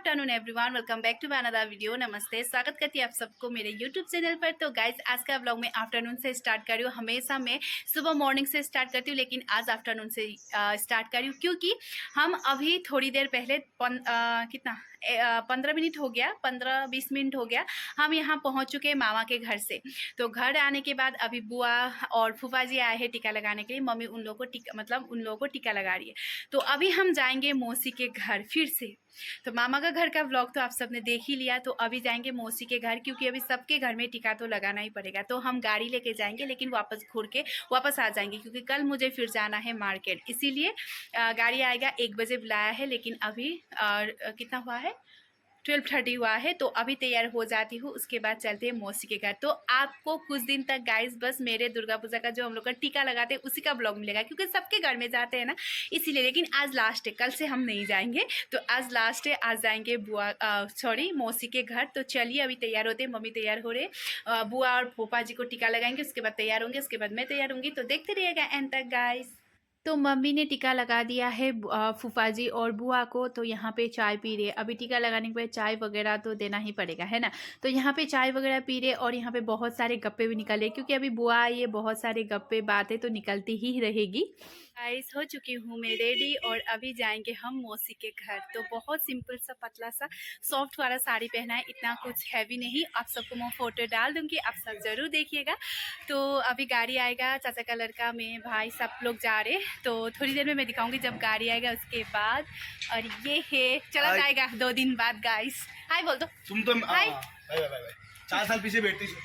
Afternoon everyone, welcome back to my another video. नमस्ते, स्वागत करती है आप सबको मेरे यूट्यूब चैनल पर। तो गाइज आज का व्लॉग मैं आफ्टरनून से स्टार्ट कर रही हूँ। हमेशा मैं सुबह मॉर्निंग से स्टार्ट करती हूँ, लेकिन आज आफ्टरनून से स्टार्ट कर रही हूँ क्योंकि हम अभी थोड़ी देर पहले 15 मिनट हो गया, 15-20 मिनट हो गया, हम यहाँ पहुँच चुके हैं मामा के घर से। तो घर आने के बाद अभी बुआ और फूफा जी आए हैं टीका लगाने के लिए। मम्मी उन लोगों को टीका लगा रही है। तो अभी हम जाएंगे मौसी के घर फिर से। तो मामा का घर का व्लॉग तो आप सबने देख ही लिया। तो अभी जाएंगे मौसी के घर, क्योंकि अभी सबके घर में टीका तो लगाना ही पड़ेगा। तो हम गाड़ी लेके जाएंगे, लेकिन वापस घूर के वापस आ जाएंगे, क्योंकि कल मुझे फिर जाना है मार्केट। इसीलिए गाड़ी आएगा 1 बजे बुलाया है, लेकिन अभी कितना हुआ है, 12:30 हुआ है। तो अभी तैयार हो जाती हूँ, उसके बाद चलते हैं मौसी के घर। तो आपको कुछ दिन तक गाइस बस मेरे दुर्गा पूजा का जो हम लोग का टीका लगाते हैं उसी का ब्लॉग मिलेगा, क्योंकि सबके घर में जाते हैं ना, इसीलिए। लेकिन आज लास्ट है, कल से हम नहीं जाएंगे। तो आज लास्ट है, आज जाएंगे मौसी के घर। तो चलिए अभी तैयार होते हैं, मम्मी तैयार हो रहे, बुआ और फूफा जी को टीका लगाएंगे, उसके बाद तैयार होंगे, उसके बाद मैं तैयार होंगी। तो देखते रहिएगा एंड तक गाइस। तो मम्मी ने टीका लगा दिया है फूफा जी और बुआ को। तो यहाँ पे चाय पी रहे। अभी टीका लगाने के बाद चाय वगैरह तो देना ही पड़ेगा, है ना। तो यहाँ पे चाय वगैरह पी रहे, और यहाँ पे बहुत सारे गप्पे भी निकल रहे, क्योंकि अभी बुआ आई है, बहुत सारे गप्पे बातें तो निकलती ही रहेगी। गाइस हो चुकी हूँ मैं रेडी, और अभी जाएंगे हम मौसी के घर। तो बहुत सिंपल सा पतला सा सॉफ्ट वाला साड़ी पहना है, इतना कुछ हैवी नहीं। आप सबको मैं फोटो डाल दूंगी, आप सब जरूर देखिएगा। तो अभी गाड़ी आएगा, चाचा का लड़का, मैं, भाई, सब लोग जा रहे। तो थोड़ी देर में मैं दिखाऊंगी जब गाड़ी आएगा उसके बाद। और ये है, चला जाएगा 2 दिन बाद। गाइस हाय बोल दो तुम। तो हाय, 4 साल पीछे बैठती।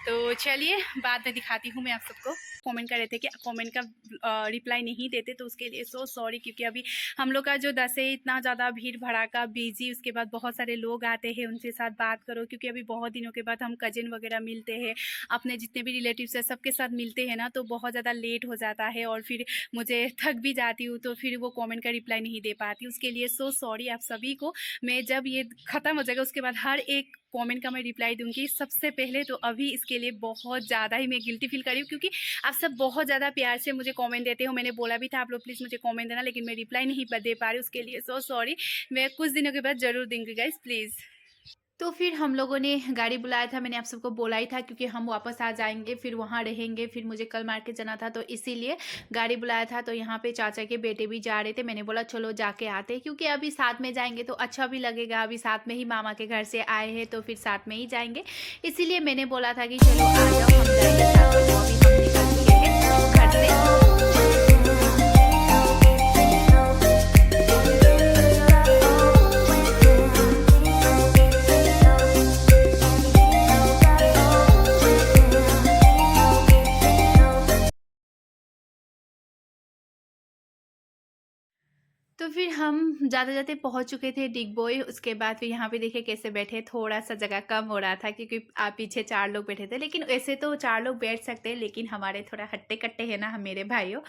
तो चलिए बाद में दिखाती हूँ मैं आप सबको। कमेंट कर रहे थे कि कमेंट का रिप्लाई नहीं देते, तो उसके लिए सो सॉरी, क्योंकि अभी हम लोग का जो 10 है इतना ज़्यादा भीड़ भड़ाका बिजी, उसके बाद बहुत सारे लोग आते हैं, उनके साथ बात करो, क्योंकि अभी बहुत दिनों के बाद हम कजिन वगैरह मिलते हैं, अपने जितने भी रिलेटिव्स हैं सबके साथ मिलते हैं ना। तो बहुत ज़्यादा लेट हो जाता है, और फिर मुझे थक भी जाती हूँ, तो फिर वो कॉमेंट का रिप्लाई नहीं दे पाती। उसके लिए सो सॉरी आप सभी को। मैं जब ये ख़त्म हो जाएगा उसके बाद हर एक कमेंट का मैं रिप्लाई दूंगी सबसे पहले। तो अभी इसके लिए बहुत ज़्यादा ही मैं गिल्टी फील कर रही हूँ, क्योंकि आप सब बहुत ज़्यादा प्यार से मुझे कमेंट देते हो। मैंने बोला भी था आप लोग प्लीज़ मुझे कमेंट देना, लेकिन मैं रिप्लाई नहीं दे पा रही। उसके लिए सो सॉरी। मैं कुछ दिनों के बाद ज़रूर दूंगी गाइस, प्लीज़। तो फिर हम लोगों ने गाड़ी बुलाया था, मैंने आप सबको बोला ही था, क्योंकि हम वापस आ जाएंगे, फिर वहाँ रहेंगे, फिर मुझे कल मार्केट जाना था, तो इसीलिए गाड़ी बुलाया था। तो यहाँ पे चाचा के बेटे भी जा रहे थे, मैंने बोला चलो जाके आते, क्योंकि अभी साथ में जाएंगे तो अच्छा भी लगेगा। अभी साथ में ही मामा के घर से आए हैं, तो फिर साथ में ही जाएंगे, इसीलिए मैंने बोला था कि चलो आ जाओ, हम जाएंगे साथ में। तो अभी हम निकल चुके हैं घर से। तो फिर हम जाते जाते पहुंच चुके थे डिगबोई। उसके बाद फिर यहाँ पे देखिए कैसे बैठे, थोड़ा सा जगह कम हो रहा था, क्योंकि आप पीछे 4 लोग बैठे थे। लेकिन ऐसे तो 4 लोग बैठ सकते हैं, लेकिन हमारे थोड़ा हट्टे कट्टे हैं ना हम, मेरे भाइयों,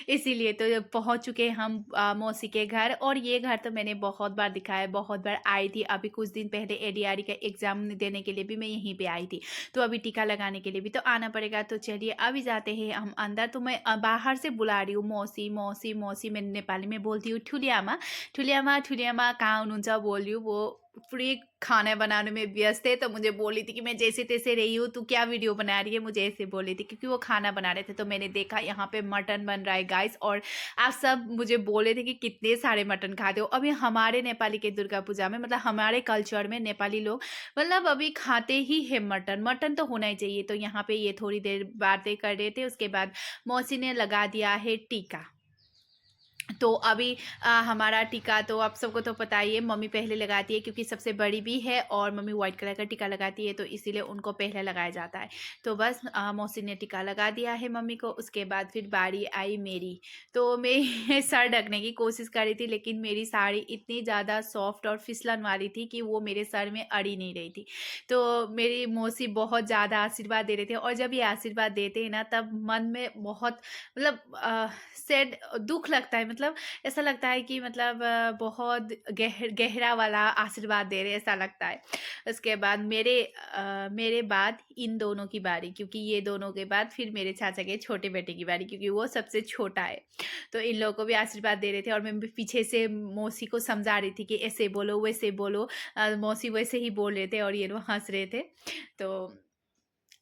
इसीलिए। तो पहुंच चुके हम मौसी के घर। और ये घर तो मैंने बहुत बार दिखाया, बहुत बार आई थी। अभी कुछ दिन पहले ADRE का एग्जाम देने के लिए भी मैं यहीं पर आई थी, तो अभी टीका लगाने के लिए भी तो आना पड़ेगा। तो चलिए अभी जाते हैं हम अंदर। तो मैं बाहर से बुला रही हूँ मौसी मौसी मौसी, मैं नेपाली में बोलती हूँ ठुलियामा ठुलियामा ठुलियामा, कहाँ हुनुहुन्छ बोल रही हूँ। वो पूरी खाना बनाने में व्यस्त है, तो मुझे बोली थी कि मैं जैसे तैसे रही हूँ, तू क्या वीडियो बना रही है, मुझे ऐसे बोली थी, क्योंकि वो खाना बना रहे थे। तो मैंने देखा यहाँ पे मटन बन रहा है गाइस, और आप सब मुझे बोले थे कि कितने सारे मटन खाते हो। अभी हमारे नेपाली के दुर्गा पूजा में, मतलब हमारे कल्चर में नेपाली लोग मतलब अभी खाते ही है मटन, मटन तो होना ही चाहिए। तो यहाँ पे ये थोड़ी देर बातें कर रहे थे, उसके बाद मौसी ने लगा दिया है टीका। तो अभी हमारा टीका तो आप सबको तो पता ही है, मम्मी पहले लगाती है, क्योंकि सबसे बड़ी भी है, और मम्मी वाइट कलर का टीका लगाती है, तो इसीलिए उनको पहले लगाया जाता है। तो बस मौसी ने टीका लगा दिया है मम्मी को। उसके बाद फिर बारी आई मेरी। तो मैं सर ढकने की कोशिश कर रही थी, लेकिन मेरी साड़ी इतनी ज़्यादा सॉफ्ट और फिसलन वाली थी कि वो मेरे सर में अड़ी नहीं रही थी। तो मेरी मौसी बहुत ज़्यादा आशीर्वाद दे रहे थे, और जब ये आशीर्वाद देते हैं ना, तब मन में बहुत मतलब सैड दुख लगता है। मतलब ऐसा लगता है कि मतलब बहुत गहरा वाला आशीर्वाद दे रहे हैं, ऐसा लगता है। उसके बाद मेरे बाद इन दोनों की बारी, क्योंकि ये दोनों के बाद फिर मेरे चाचा के छोटे बेटे की बारी, क्योंकि वो सबसे छोटा है। तो इन लोगों को भी आशीर्वाद दे रहे थे और मैं भी पीछे से मौसी को समझा रही थी कि ऐसे बोलो वैसे बोलो। मौसी वैसे ही बोल रहे थे और ये लोग हंस रहे थे। तो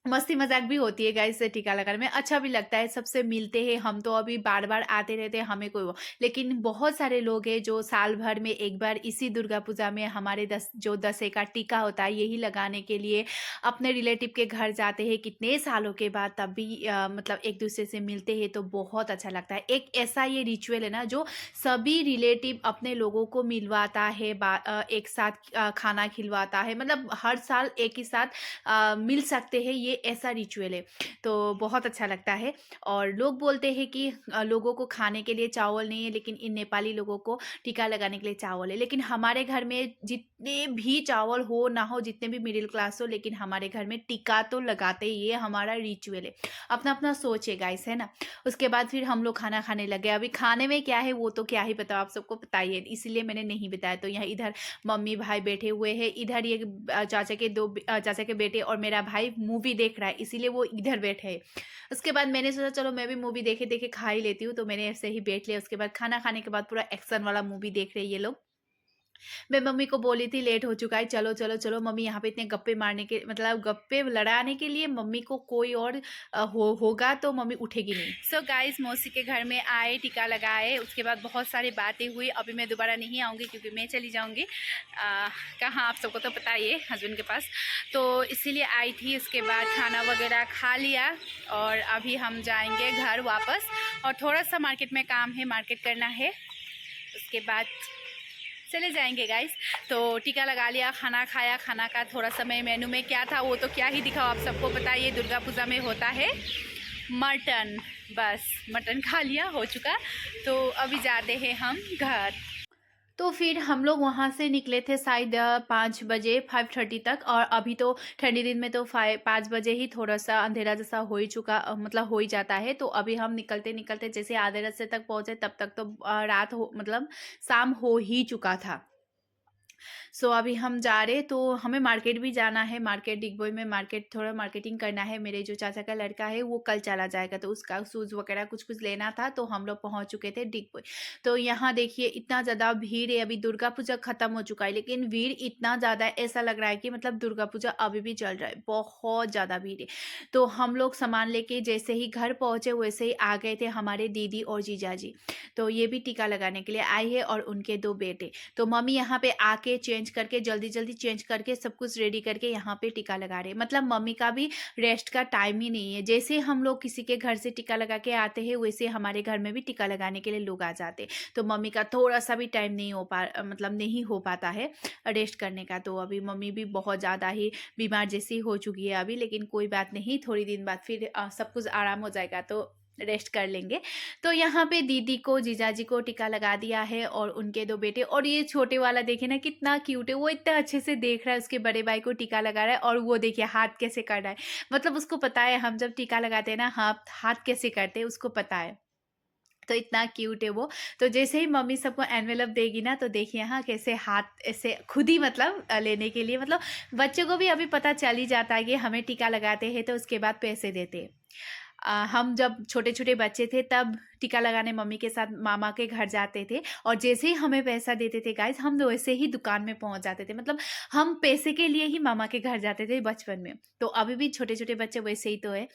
मस्ती मजाक भी होती है गाइस टीका लगाने में, अच्छा भी लगता है, सबसे मिलते हैं हम। तो अभी बार बार आते रहते हैं, हमें कोई वो, लेकिन बहुत सारे लोग हैं जो साल भर में एक बार इसी दुर्गा पूजा में हमारे जो 10 का टीका होता है यही लगाने के लिए अपने रिलेटिव के घर जाते हैं कितने सालों के बाद, तब भी मतलब एक दूसरे से मिलते हैं तो बहुत अच्छा लगता है। एक ऐसा ये रिचुअल है ना जो सभी रिलेटिव अपने लोगों को मिलवाता है, एक साथ खाना खिलवाता है, मतलब हर साल एक ही साथ मिल सकते हैं, ये ऐसा रिचुअल है। तो बहुत अच्छा लगता है। और लोग बोलते हैं कि लोगों को खाने के लिए चावल नहीं है, लेकिन इन नेपाली लोगों को टीका लगाने के लिए चावल है। लेकिन हमारे घर में जितने भी चावल हो ना हो, जितने भी मिडिल क्लास हो, लेकिन हमारे घर में टीका तो लगाते ही, ये हमारा रिचुअल है। अपना अपना सोच है गाइस, है ना। उसके बाद फिर हम लोग खाना खाने लगे। अभी खाने में क्या है वो तो क्या ही बताओ, आप सबको पता ही है, इसलिए मैंने नहीं बताया। तो यहाँ इधर मम्मी भाई बैठे हुए हैं, इधर ये चाचा के बेटे और मेरा भाई मूवी देख रहा है, इसीलिए वो इधर बैठे हैं। उसके बाद मैंने सोचा चलो मैं भी मूवी देखे देखे खा ही लेती हूँ, तो मैंने ऐसे ही बैठ लिया। उसके बाद खाना खाने के बाद पूरा एक्शन वाला मूवी देख रहे हैं ये लोग। मैं मम्मी को बोली थी लेट हो चुका है, चलो चलो चलो। मम्मी यहाँ पे इतने गप्पे मारने के मतलब गप्पे लड़ाने के लिए मम्मी को कोई और होगा तो मम्मी उठेगी नहीं। सो गाइस मौसी के घर में आए, टीका लगाए, उसके बाद बहुत सारी बातें हुई। अभी मैं दोबारा नहीं आऊँगी क्योंकि मैं चली जाऊँगी कहाँ, आप सबको तो पता ही है, हस्बैंड के पास। तो इसीलिए आई थी। उसके बाद खाना वगैरह खा लिया और अभी हम जाएंगे घर वापस, और थोड़ा सा मार्केट में काम है, मार्केट करना है, उसके बाद चले जाएंगे गाइस। तो टीका लगा लिया, खाना खाया, खाना का थोड़ा समय मेनू में क्या था वो तो क्या ही दिखाओ, आप सबको पता है ये दुर्गा पूजा में होता है मटन। बस मटन खा लिया, हो चुका। तो अभी जाते हैं हम घर। तो फिर हम लोग वहाँ से निकले थे शायद 5 बजे, 5:30 तक। और अभी तो ठंडी दिन में तो 5 बजे ही थोड़ा सा अंधेरा जैसा हो ही चुका, मतलब हो ही जाता है। तो अभी हम निकलते निकलते जैसे आधे रास्ते तक पहुँचे, तब तक तो रात हो, मतलब शाम हो ही चुका था। सो अभी हम जा रहे, तो हमें मार्केट भी जाना है, मार्केट डिगबोई में मार्केट, थोड़ा मार्केटिंग करना है। मेरे जो चाचा का लड़का है वो कल चला जाएगा, तो उसका शूज़ वगैरह कुछ कुछ लेना था। तो हम लोग पहुंच चुके थे डिगबोई। तो यहाँ देखिए इतना ज़्यादा भीड़ है। अभी दुर्गा पूजा ख़त्म हो चुका है, लेकिन भीड़ इतना ज़्यादा है, ऐसा लग रहा है कि मतलब दुर्गा पूजा अभी भी चल रहा है, बहुत ज़्यादा भीड़ है। तो हम लोग सामान लेके जैसे ही घर पहुँचे वैसे ही आ गए थे हमारे दीदी और जीजा जी। तो ये भी टीका लगाने के लिए आए हैं और उनके 2 बेटे। तो मम्मी यहाँ पे आके चेंज करके जल्दी जल्दी चेंज करके सब कुछ रेडी करके यहाँ पे टीका लगा रहे हैं। मतलब मम्मी का भी रेस्ट का टाइम ही नहीं है। जैसे हम लोग किसी के घर से टीका लगा के आते हैं वैसे हमारे घर में भी टीका लगाने के लिए लोग आ जाते हैं। तो मम्मी का थोड़ा सा भी टाइम नहीं हो मतलब नहीं हो पाता है रेस्ट करने का। तो अभी मम्मी भी बहुत ज़्यादा ही बीमार जैसी हो चुकी है अभी, लेकिन कोई बात नहीं, थोड़ी दिन बाद फिर सब कुछ आराम हो जाएगा तो रेस्ट कर लेंगे। तो यहाँ पे दीदी को जीजाजी को टीका लगा दिया है और उनके 2 बेटे। और ये छोटे वाला देखिए ना कितना क्यूट है, वो इतना अच्छे से देख रहा है उसके बड़े भाई को टीका लगा रहा है। और वो देखिए हाथ कैसे कर रहा है, मतलब उसको पता है हम जब टीका लगाते हैं ना हाथ कैसे करते हैं उसको पता है। तो इतना क्यूट है वो। तो जैसे ही मम्मी सबको एनवेलप देगी ना, तो देखिए यहाँ कैसे हाथ ऐसे खुद ही मतलब लेने के लिए, मतलब बच्चों को भी अभी पता चल ही जाता है कि हमें टीका लगाते हैं तो उसके बाद पैसे देते हैं। हम जब छोटे छोटे बच्चे थे तब टीका लगाने मम्मी के साथ मामा के घर जाते थे, और जैसे ही हमें पैसा देते थे गाइस हम वैसे ही दुकान में पहुंच जाते थे। मतलब हम पैसे के लिए ही मामा के घर जाते थे बचपन में। तो अभी भी छोटे छोटे बच्चे वैसे ही तो है।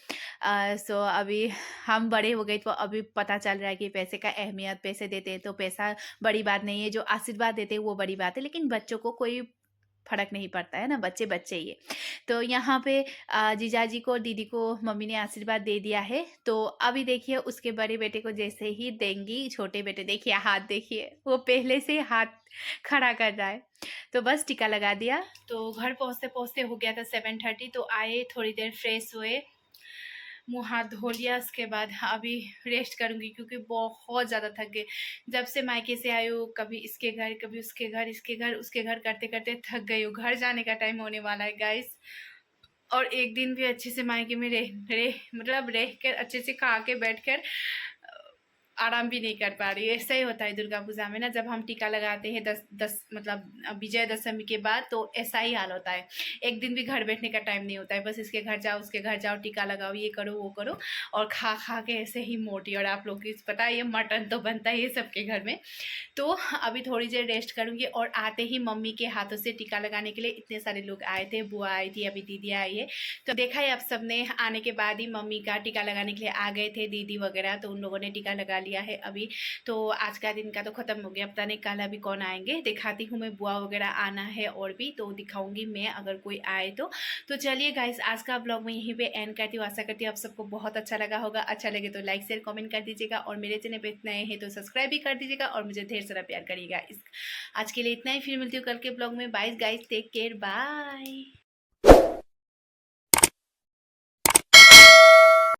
सो अभी हम बड़े हो गए तो अभी पता चल रहा है कि पैसे का अहमियत, पैसे देते हैं तो पैसा बड़ी बात नहीं है, जो आशीर्वाद देते हैं वो बड़ी बात है। लेकिन बच्चों को कोई फर्क नहीं पड़ता है ना, बच्चे बच्चे ही है। तो यहाँ पे जीजाजी को और दीदी को मम्मी ने आशीर्वाद दे दिया है। तो अभी देखिए उसके बड़े बेटे को जैसे ही देंगी, छोटे बेटे देखिए हाथ देखिए वो पहले से हाथ खड़ा कर रहा है। तो बस टीका लगा दिया। तो घर पहुँचते पहुँचते हो गया था 7:30। तो आए, थोड़ी देर फ्रेश हुए, मुँह हाथ धो लिया, उसके बाद अभी रेस्ट करूँगी क्योंकि बहुत ज़्यादा थक गए। जब से मायके से आई हूँ, कभी इसके घर कभी उसके घर, इसके घर उसके घर करते करते थक गई हूँ। घर जाने का टाइम होने वाला है गाइस। और एक दिन भी अच्छे से मायके में मतलब रह कर अच्छे से खा के बैठ कर आराम भी नहीं कर पा रही है। ऐसा ही होता है दुर्गा पूजा में ना, जब हम टीका लगाते हैं 10 मतलब विजयदशमी के बाद, तो ऐसा ही हाल होता है। एक दिन भी घर बैठने का टाइम नहीं होता है, बस इसके घर जाओ उसके घर जाओ, टीका लगाओ, ये करो वो करो, और खा खा के ऐसे ही मोटी। और आप लोग की पता है ये मटन तो बनता ही है सबके घर में। तो अभी थोड़ी देर रेस्ट करूँगी, और आते ही मम्मी के हाथों से टीका लगाने के लिए इतने सारे लोग आए थे। बुआ आई थी, अभी दीदी आई है। तो देखा है आप सबने, आने के बाद ही मम्मी का टीका लगाने के लिए आ गए थे दीदी वगैरह, तो उन लोगों ने टीका लगा लिया है अभी। तो आज का दिन का तो ख़त्म हो गया, पता नहीं कल अभी कौन आएंगे। दिखाती हूँ मैं, बुआ वगैरह आना है और भी, तो दिखाऊंगी मैं अगर कोई आए तो चलिए गाइस, आज का ब्लॉग मैं यहीं पे एंड करती हूँ। आशा करती हूँ आप सबको बहुत अच्छा लगा होगा। अच्छा लगे तो लाइक शेयर कमेंट कर दीजिएगा, और मेरे चैनल पे नए हैं तो सब्सक्राइब भी कर दीजिएगा, और मुझे ढेर सारा प्यार करिएगा। आज के लिए इतना ही, फिर मिलती हूँ कल के ब्लॉग में। Bye guys, take care, bye.